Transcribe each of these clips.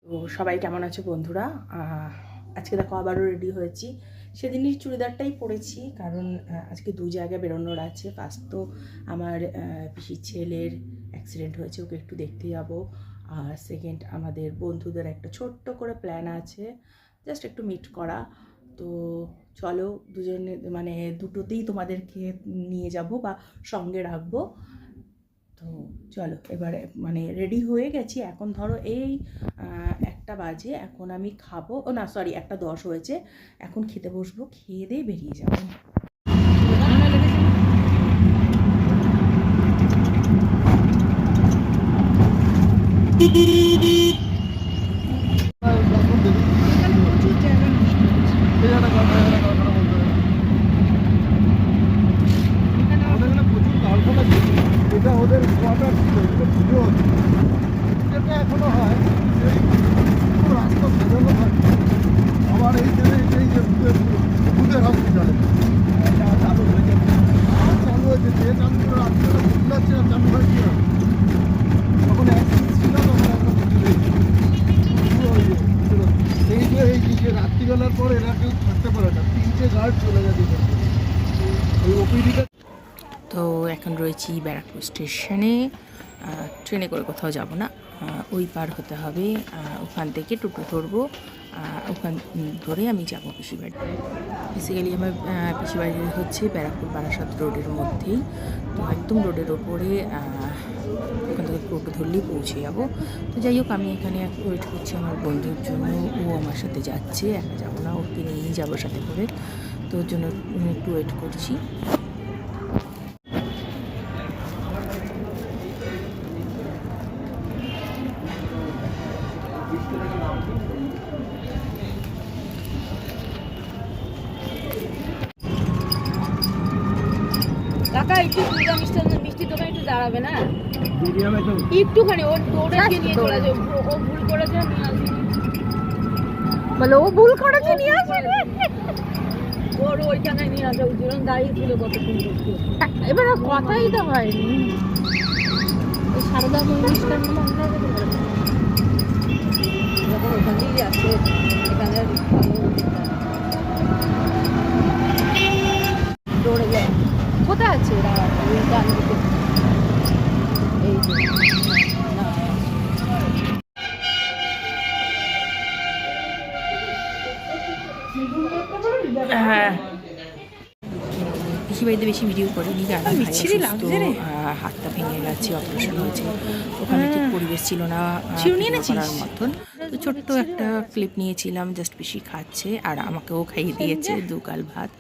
তো সবাই কেমন আছো বন্ধুরা? আজকে দেখো আবারও রেডি হয়েছি। সেদিনই চুড়িদারটাই পরেছি, কারণ আজকে দু জায়গায় বেরোনোর আছে। ফার্স্ট তো আমার পিসির ছেলের অ্যাক্সিডেন্ট হয়েছে, ওকে একটু দেখতে যাব। আর সেকেন্ড, আমাদের বন্ধুদের একটা ছোট্ট করে প্ল্যান আছে, জাস্ট একটু মিট করা। তো চলো দুজনে মানে দুটোতেই তোমাদেরকে নিয়ে যাব বা সঙ্গে রাখবো। তো চলো এবারে মানে রেডি হয়ে গেছি। এখন ধরো এই 1টা বাজে, এখন আমি খাবো, ও না সরি 1টা 10 হয়েছে। এখন খেতে বসবো, খেয়ে দিয়ে বেরিয়ে যাবো। এটা ওদের কোয়ার্টার ছিল, এগুলো পুজো হচ্ছে, যেটা এখনো হয়। এই রাস্তা সাজানো থাকে। আবার এই যে দুধের হসপিটালে চালু হয়েছে, যে চালু করে রাস্তাটা বুঝতে পারছি না চালু হয় কি হবে। তখন অ্যাক্সিডেন্ট ছিল, তখন একটা এই যে রাত্রিবেলার পর এরা কেউ থাকতে পারে না, 3টে গার্ড চলে গেছে ওই ওপিডিটা। তো এখন রয়েছি ব্যারাকপুর স্টেশনে। ট্রেনে করে কোথাও যাব না, ওই পার হতে হবে। ওখান থেকে টোটো ধরবো, ওখান ধরে আমি যাবো পিসির বাড়ি। বেসিক্যালি আমার পিসির বাড়ি হচ্ছে ব্যারাকপুর বারাসাত রোডের মধ্যেই। তো একদম রোডের ওপরে, ওখান থেকে টোটো ধরলেই পৌঁছে যাবো। তো যাই হোক, আমি এখানে ওয়েট করছি আমার বন্ধুর জন্য। ও আমার সাথে যাচ্ছে, একা যাবো না, ওকে নিয়েই যাবো সাথে করে। তো ওর জন্য একটু ওয়েট করছি। কাকা একটু মিষ্টির দোকানে একটু দাঁড়াবে না? একটুখানি ওর দৌড়ে নিয়ে চলে যাবে। ও ভুল করেছে, নিয়ে আসবে। বলে ও ভুল করেছে, নিয়ে আসবে। ওর ওইখানে নিয়ে আসবে। ওজন দাঁড়িয়ে ছিল কতক্ষণ। এবার কথাই তো হয়নি। সারদা মিষ্টার যখন ওখানেই যাচ্ছে, এখানে দৌড়ে যায়। কোথায় আছে ওরা? ওই গান এই যে হ্যাঁ, পিসি বাড়িতে বেশি ভিডিও করিনি, কারণ হাতটা ভেঙে গেছে, অপারেশন হয়েছে। ওখানে ঠিক পরিবেশ ছিল না করার মতন। তো ছোট্ট একটা ক্লিপ নিয়েছিলাম, জাস্ট পিসি খাচ্ছে আর আমাকেও খাইয়ে দিয়েছে 2 গাল ভাত।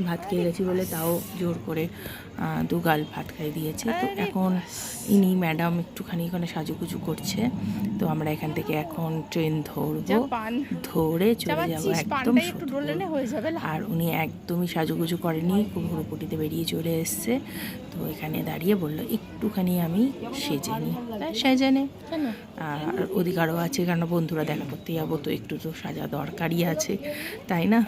ভাত খেয়ে গেছি বলে তাও জোর করে 2 গাল ভাত খাইয়ে দিয়েছে। তো এখন ইনি ম্যাডাম একটুখানি এখানে সাজুগুজু করছে। তো আমরা এখান থেকে এখন ট্রেন ধরবো, ধরে চলে যাবো একদম। আর উনি একদমই সাজুগুজু করেনি, খুব হুড়োপুটিতে বেরিয়ে চলে এসছে। তো এখানে দাঁড়িয়ে বললো একটুখানি আমি সেজে নিই। সেজে নে। আর অধিকারও আছে, কারণ বন্ধুরা দেখা করতে যাবো, তো একটু তো সাজা দরকারই আছে, তাই না?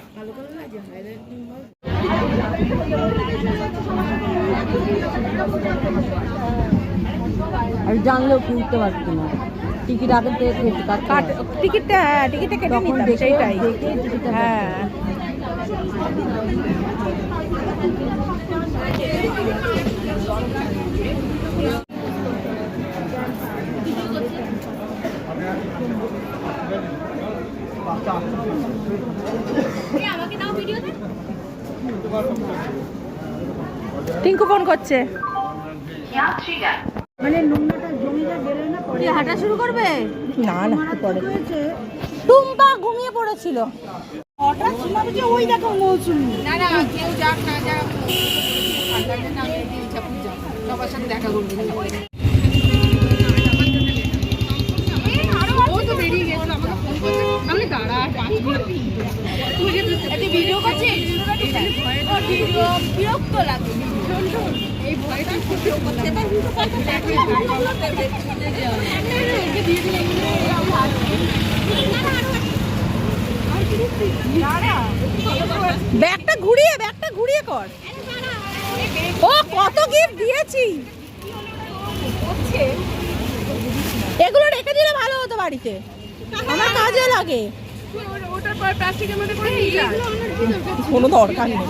আর জানলেও কিনতে পারতো না। টিকিট আগে টিকিটটা কেটে নিতাম, সেইটাই। হ্যাঁ, টিঙ্কু ফোন করছে। মানে নোংরাটা জমিটা গেলে না পরে হাঁটা শুরু করবে? না না, পরে টুম্পা ঘুমিয়ে পড়েছিল। হঠাৎ শোনাবে যে ওই দেখো মৌসুমি। না না, কেউ যাক না যাক, সবার সাথে দেখা করবে। ও তো বেরিয়ে গেছিল, আমাকে ফোন করছে। আমি দাঁড়া 5 মিনিট ভিডিও করছিস। ও ভিডিও বিরক্ত লাগে, এই ভয়টা ভিডিও করতে এবার ভিডিও করতে ব্যাগটা ঘুরিয়ে কর। ও কত গিফট দিয়েছি, এগুলো রেখে দিলে ভালো হতো বাড়িতে। আমার কাজে লাগে, ওটার পর প্লাস্টিকের মধ্যে করে নিয়ে যা। কোনো দরকার নেই।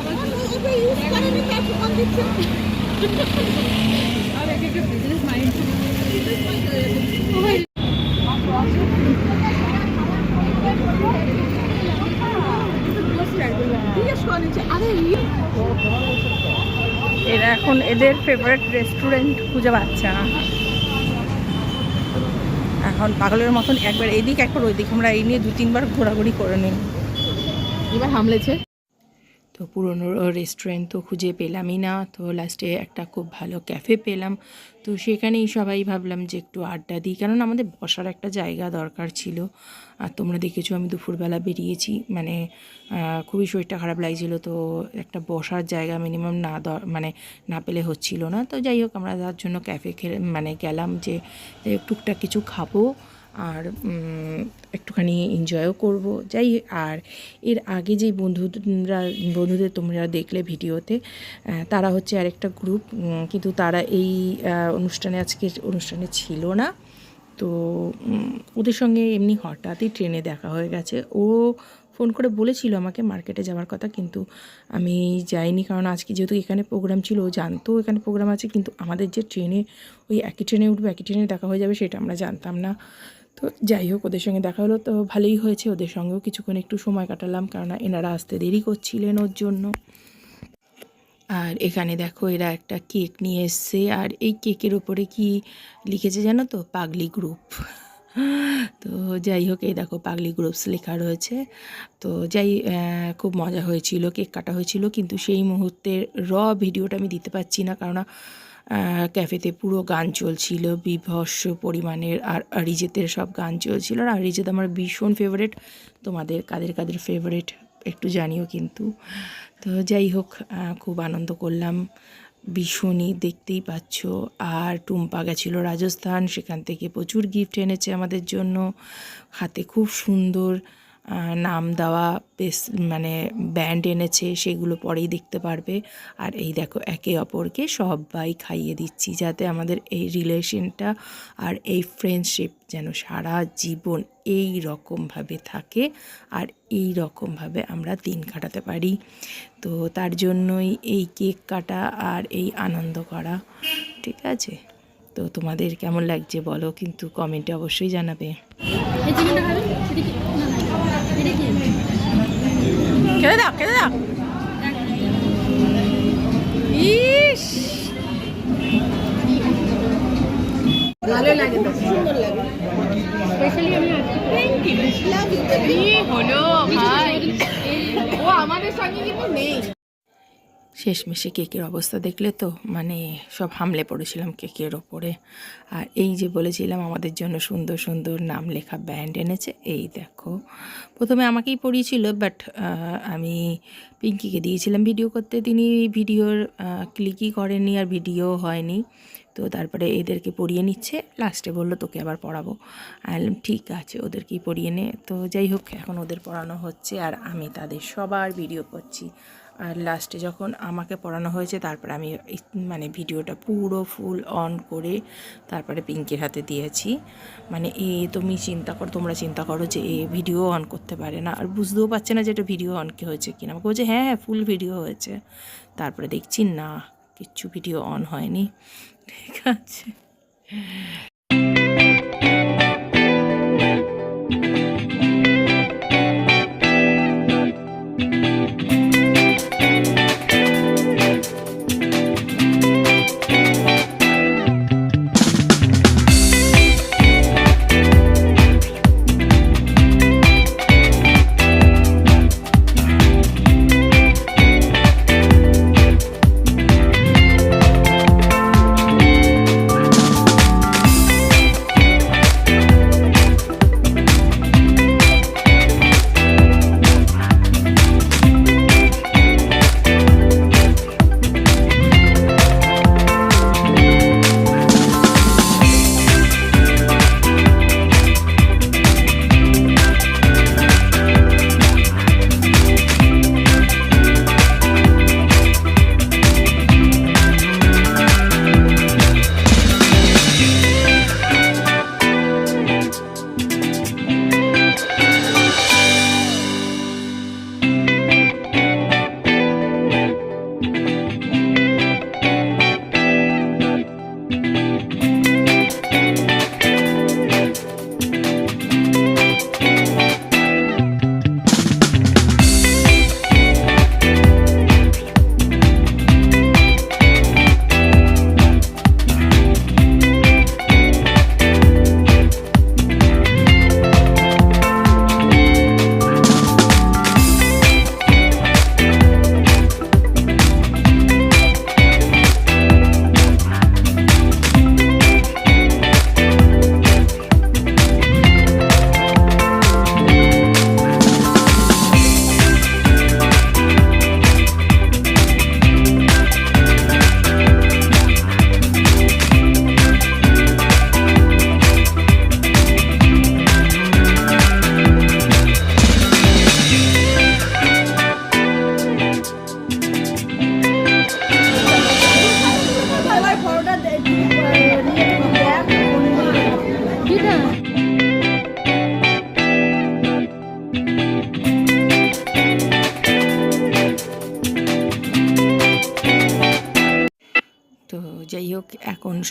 এরা এখন এদের ফেভারিট রেস্টুরেন্ট খুঁজে পাচ্ছে না, এখন পাগলের মতন একবার এদিক একবার ওইদিক, আমরা এই নিয়ে 2-3 বার ঘোরাঘুরি করে নিই। এবার হামলেছে। তো পুরনো রেস্টুরেন্ট তো খুঁজে পেলামই না, তো লাস্টে একটা খুব ভালো ক্যাফে পেলাম। তো সেখানেই সবাই ভাবলাম যে একটু আড্ডা দিই, কারণ আমাদের বসার একটা জায়গা দরকার ছিল। আর তোমরা দেখেছো আমি দুপুরবেলা বেরিয়েছি, মানে খুবই শরীরটা খারাপ লাগছিল, তো একটা বসার জায়গা মিনিমাম মানে না পেলে হচ্ছিল না। তো যাই হোক আমরা তার জন্য ক্যাফে মানে গেলাম, যে টুকটাক কিছু খাবো আর একটুখানি এনজয়ও করব। যাই, আর এর আগে যেই বন্ধুদের তোমরা দেখলে ভিডিওতে, তারা হচ্ছে আরেকটা গ্রুপ, কিন্তু তারা এই অনুষ্ঠানে ছিল না। তো ওদের সঙ্গে এমনি হঠাৎই ট্রেনে দেখা হয়ে গেছে। ও ফোন করে বলেছিল আমাকে মার্কেটে যাওয়ার কথা, কিন্তু আমি যাইনি, কারণ আজকে যেহেতু এখানে প্রোগ্রাম ছিল, ও জানতো এখানে প্রোগ্রাম আছে, কিন্তু আমাদের যে ট্রেনে ওই একই ট্রেনে উঠবো, একই ট্রেনে দেখা হয়ে যাবে সেটা আমরা জানতাম না। তো যাই হোক ওদের সঙ্গে দেখা হলো, তো ভালোই হয়েছে। ওদের সঙ্গেও কিছুক্ষণ একটু সময় কাটালাম, কারণ এনারা আসতে দেরি করছিলেন ওর জন্য। আর এখানে দেখো এরা একটা কেক নিয়ে এসছে, আর এই কেকের ওপরে কি লিখেছে জানো তো? পাগলি গ্রুপ। তো যাই হোক এই দেখো পাগলি গ্রুপস লেখা রয়েছে। তো খুব মজা হয়েছিল, কেক কাটা হয়েছিল, কিন্তু সেই মুহূর্তের ভিডিওটা আমি দিতে পারছি না, কারণ ক্যাফেতে পুরো গান চলছিল বিভৎস পরিমাণের, আর অরিজিতের সব গান চলছিল। আর অরিজিৎ আমার ভীষণ ফেভারিট, তোমাদের কাদের ফেভারিট একটু জানিও কিন্তু। তো যাই হোক খুব আনন্দ করলাম ভীষণই, দেখতেই পাচ্ছ। আর টুম্পা গেছিলো রাজস্থান, সেখান থেকে প্রচুর গিফট এনেছে আমাদের জন্য, হাতে খুব সুন্দর নাম দেওয়া মানে ব্যান্ড এনেছে, সেগুলো পরেই দেখতে পারবে। আর এই দেখো একে অপরকে সবাই খাইয়ে দিচ্ছি, যাতে আমাদের এই রিলেশনটা আর এই ফ্রেন্ডশিপ যেন সারা জীবন এই রকমভাবে থাকে, আর এই রকমভাবে আমরা দিন কাটাতে পারি। তো তার জন্যই এই কেক কাটা আর এই আনন্দ করা, ঠিক আছে? তো তোমাদের কেমন লাগছে বলো কিন্তু কমেন্টে অবশ্যই জানাবে। খেলে দাও ইস, ভালো লাগে, তো সুন্দর লাগে। স্পেশালি আমি কি হলো ভাই, ও আমাদের সঙ্গে কিন্তু নেই। শেষমেশে কেকের অবস্থা দেখলে তো, মানে সব হামলে পড়েছিলাম কেকের ওপরে। আর এই যে বলেছিলাম আমাদের জন্য সুন্দর সুন্দর নাম লেখা ব্যান্ড এনেছে, এই দেখো। প্রথমে আমাকেই পড়িয়েছিল, বাট আমি পিঙ্কিকে দিয়েছিলাম ভিডিও করতে, তিনি ভিডিওর ক্লিকই করেননি আর ভিডিও হয়নি। তো তারপরে এদেরকে পড়িয়ে নিচ্ছে, লাস্টে বললো তোকে আবার পড়াবো। ঠিক আছে ওদেরকেই পড়িয়ে নে। তো যাই হোক এখন ওদের পড়ানো হচ্ছে, আর আমি তাদের সবার ভিডিও করছি। আর লাস্টে যখন আমাকে পড়ানো হয়েছে, তারপরে আমি মানে ভিডিওটা পুরো ফুল অন করে তারপরে পিঙ্কির হাতে দিয়েছি। মানে তোমরা চিন্তা করো যে এ ভিডিও অন করতে পারে না, আর বুঝতেও পারছে না যে এটা ভিডিও অন কি হয়েছে কিনা। আমাকে বলছে হ্যাঁ ফুল ভিডিও হয়েছে, তারপরে দেখছি না কিচ্ছু ভিডিও অন হয়নি। ঠিক আছে।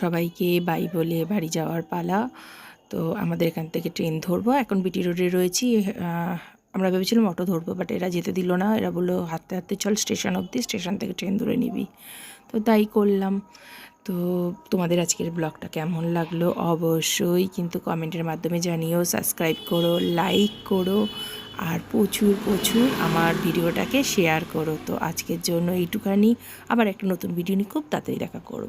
সবাইকে বাই বলে বাড়ি যাওয়ার পালা। তো আমাদের এখান থেকে ট্রেন ধরবো, এখন বিটি রোডে রয়েছি। আমরা ভেবেছিলাম অটো ধরবো, বাট এরা যেতে দিল না। এরা বললো হাঁটতে হাঁটতে চল স্টেশন অবধি, স্টেশন থেকে ট্রেন ধরে নিবি। তো তাই করলাম। তো তোমাদের আজকের ব্লগটা কেমন লাগলো অবশ্যই কিন্তু কমেন্টের মাধ্যমে জানিও। সাবস্ক্রাইব করো, লাইক করো, আর প্রচুর প্রচুর আমার ভিডিওটাকে শেয়ার করো। তো আজকের জন্য এইটুখানি, আবার একটা নতুন ভিডিও নিয়ে খুব তাড়াতাড়ি দেখা করো।